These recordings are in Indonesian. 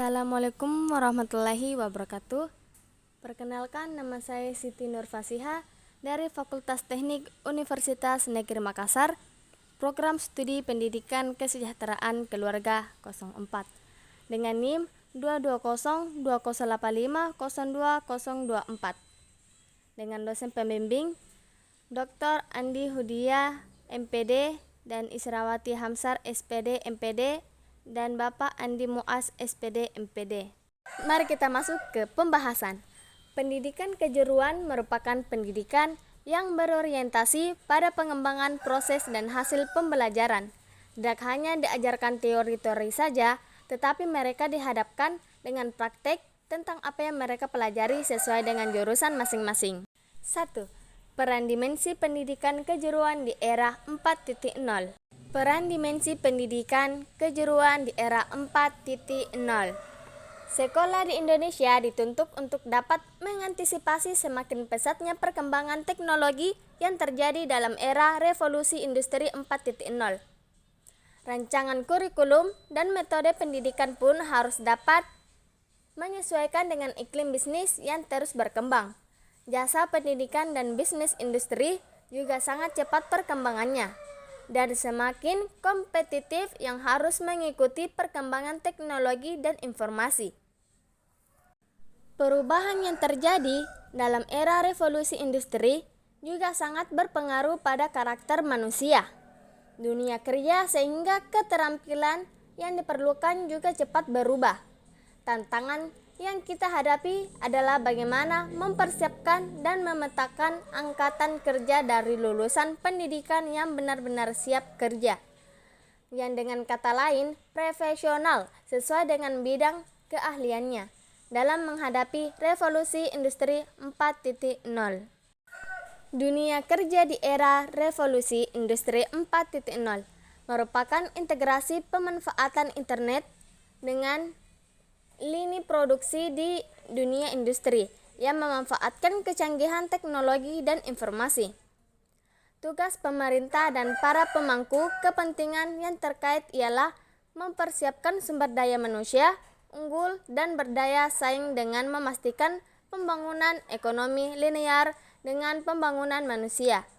Assalamualaikum warahmatullahi wabarakatuh. Perkenalkan, nama saya Siti Nurfasiha dari Fakultas Teknik Universitas Negeri Makassar, Program Studi Pendidikan Kesejahteraan Keluarga 04, dengan NIM 22020850224, dengan dosen pembimbing Dr. Andi Hudia, MPD, dan Israwati Hamsar, SPD, MPD, dan Bapak Andi Muas, SPD, MPD. Mari kita masuk ke pembahasan. Pendidikan kejuruan merupakan pendidikan yang berorientasi pada pengembangan proses dan hasil pembelajaran. Tidak hanya diajarkan teori-teori saja, tetapi mereka dihadapkan dengan praktek tentang apa yang mereka pelajari sesuai dengan jurusan masing-masing. 1. Peran dimensi pendidikan kejuruan di era 4.0. Peran dimensi pendidikan kejuruan di era 4.0. Sekolah di Indonesia dituntut untuk dapat mengantisipasi semakin pesatnya perkembangan teknologi yang terjadi dalam era revolusi industri 4.0. Rancangan kurikulum dan metode pendidikan pun harus dapat menyesuaikan dengan iklim bisnis yang terus berkembang. Jasa pendidikan dan bisnis industri juga sangat cepat perkembangannya dan semakin kompetitif yang harus mengikuti perkembangan teknologi dan informasi. Perubahan yang terjadi dalam era revolusi industri juga sangat berpengaruh pada karakter manusia, dunia kerja, sehingga keterampilan yang diperlukan juga cepat berubah. Tantangan yang kita hadapi adalah bagaimana mempersiapkan dan memetakan angkatan kerja dari lulusan pendidikan yang benar-benar siap kerja, yang dengan kata lain profesional sesuai dengan bidang keahliannya dalam menghadapi revolusi industri 4.0. Dunia kerja di era revolusi industri 4.0 merupakan integrasi pemanfaatan internet dengan lini produksi di dunia industri yang memanfaatkan kecanggihan teknologi dan informasi. Tugas pemerintah dan para pemangku kepentingan yang terkait ialah mempersiapkan sumber daya manusia unggul dan berdaya saing dengan memastikan pembangunan ekonomi linear dengan pembangunan manusia.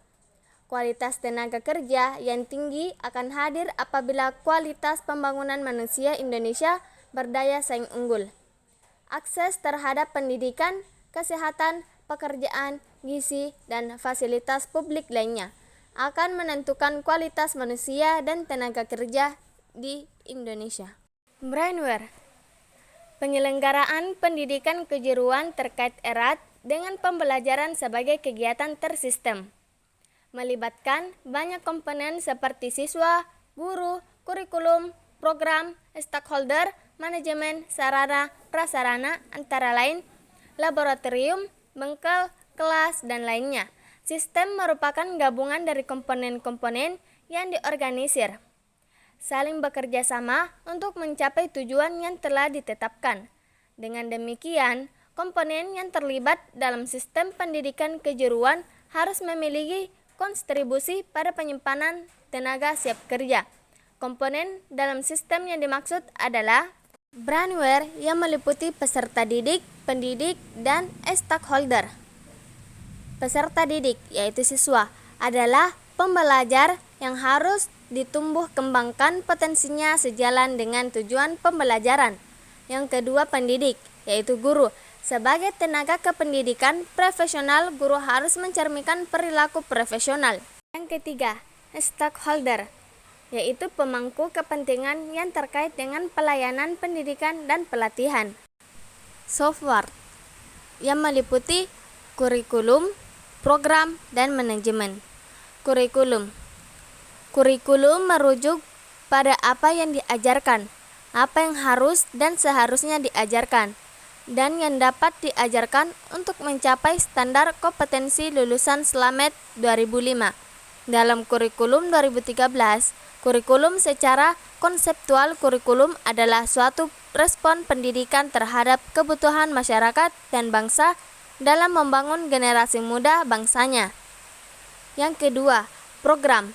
Kualitas tenaga kerja yang tinggi akan hadir apabila kualitas pembangunan manusia Indonesia berdaya saing unggul. Akses terhadap pendidikan, kesehatan, pekerjaan, gizi, dan fasilitas publik lainnya akan menentukan kualitas manusia dan tenaga kerja di Indonesia. Brainware. Penyelenggaraan pendidikan kejuruan terkait erat dengan pembelajaran sebagai kegiatan tersistem, melibatkan banyak komponen seperti siswa, guru, kurikulum, program, stakeholder, manajemen, sarana, prasarana, antara lain, laboratorium, bengkel, kelas, dan lainnya. Sistem merupakan gabungan dari komponen-komponen yang diorganisir, saling bekerja sama untuk mencapai tujuan yang telah ditetapkan. Dengan demikian, komponen yang terlibat dalam sistem pendidikan kejuruan harus memiliki kontribusi pada penyimpanan tenaga siap kerja. Komponen dalam sistem yang dimaksud adalah brainware yang meliputi peserta didik, pendidik, dan stakeholder. Peserta didik, yaitu siswa, adalah pembelajar yang harus ditumbuh kembangkan potensinya sejalan dengan tujuan pembelajaran. Yang kedua, pendidik, yaitu guru. Sebagai tenaga kependidikan profesional, guru harus mencerminkan perilaku profesional. Yang ketiga, stakeholder, yaitu pemangku kepentingan yang terkait dengan pelayanan pendidikan dan pelatihan. Software yang meliputi kurikulum, program, dan manajemen. Kurikulum merujuk pada apa yang diajarkan, apa yang harus dan seharusnya diajarkan, dan yang dapat diajarkan untuk mencapai standar kompetensi lulusan Slamet 2005. Dalam kurikulum 2013, kurikulum secara konseptual kurikulum adalah suatu respon pendidikan terhadap kebutuhan masyarakat dan bangsa dalam membangun generasi muda bangsanya. Yang kedua, program.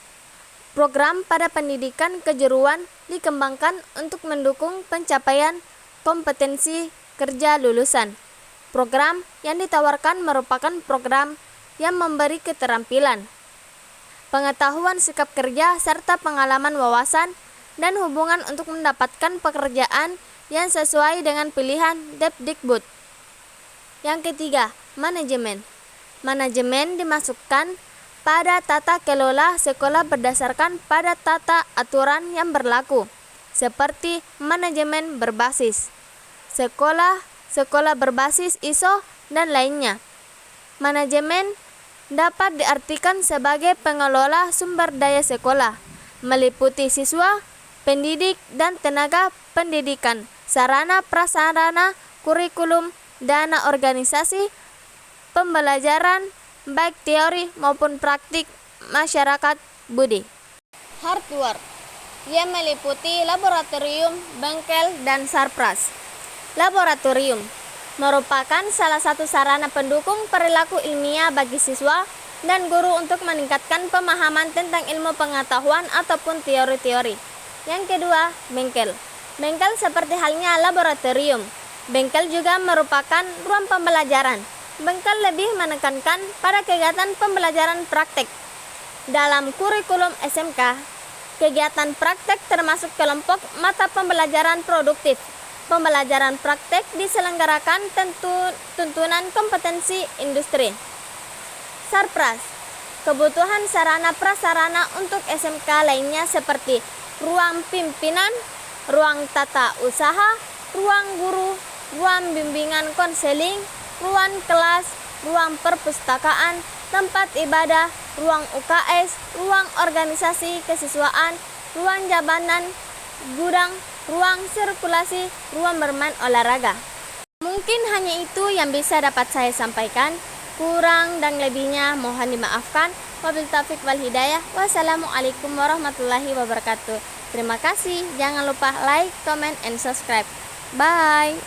Program pada pendidikan kejuruan dikembangkan untuk mendukung pencapaian kompetensi kerja lulusan. Program yang ditawarkan merupakan program yang memberi keterampilan, pengetahuan sikap kerja, serta pengalaman wawasan dan hubungan untuk mendapatkan pekerjaan yang sesuai dengan pilihan Depdikbud. Yang ketiga, manajemen. Manajemen dimasukkan pada tata kelola sekolah berdasarkan pada tata aturan yang berlaku, seperti manajemen berbasis sekolah berbasis ISO, dan lainnya. Manajemen dapat diartikan sebagai pengelola sumber daya sekolah, meliputi siswa, pendidik, dan tenaga pendidikan, sarana prasarana, kurikulum, dana organisasi, pembelajaran, baik teori maupun praktik, masyarakat budi. Hardware yang meliputi laboratorium, bengkel, dan sarpras. Laboratorium merupakan salah satu sarana pendukung perilaku ilmiah bagi siswa dan guru untuk meningkatkan pemahaman tentang ilmu pengetahuan ataupun teori-teori. Yang kedua, bengkel. Bengkel seperti halnya laboratorium. Bengkel juga merupakan ruang pembelajaran. Bengkel lebih menekankan pada kegiatan pembelajaran praktek. Dalam kurikulum SMK, kegiatan praktek termasuk kelompok mata pembelajaran produktif. Pembelajaran praktek diselenggarakan tuntunan kompetensi industri. Sarpras, kebutuhan sarana prasarana untuk SMK lainnya seperti ruang pimpinan, ruang tata usaha, ruang guru, ruang bimbingan konseling, ruang kelas, ruang perpustakaan, tempat ibadah, ruang UKS, ruang organisasi kesiswaan, ruang jabatan, gudang, ruang sirkulasi, ruang bermain olahraga. Mungkin hanya itu yang bisa dapat saya sampaikan. Kurang dan lebihnya mohon dimaafkan. Wabil taufiq wal hidayah. Wassalamualaikum warahmatullahi wabarakatuh. Terima kasih. Jangan lupa like, comment, and subscribe. Bye.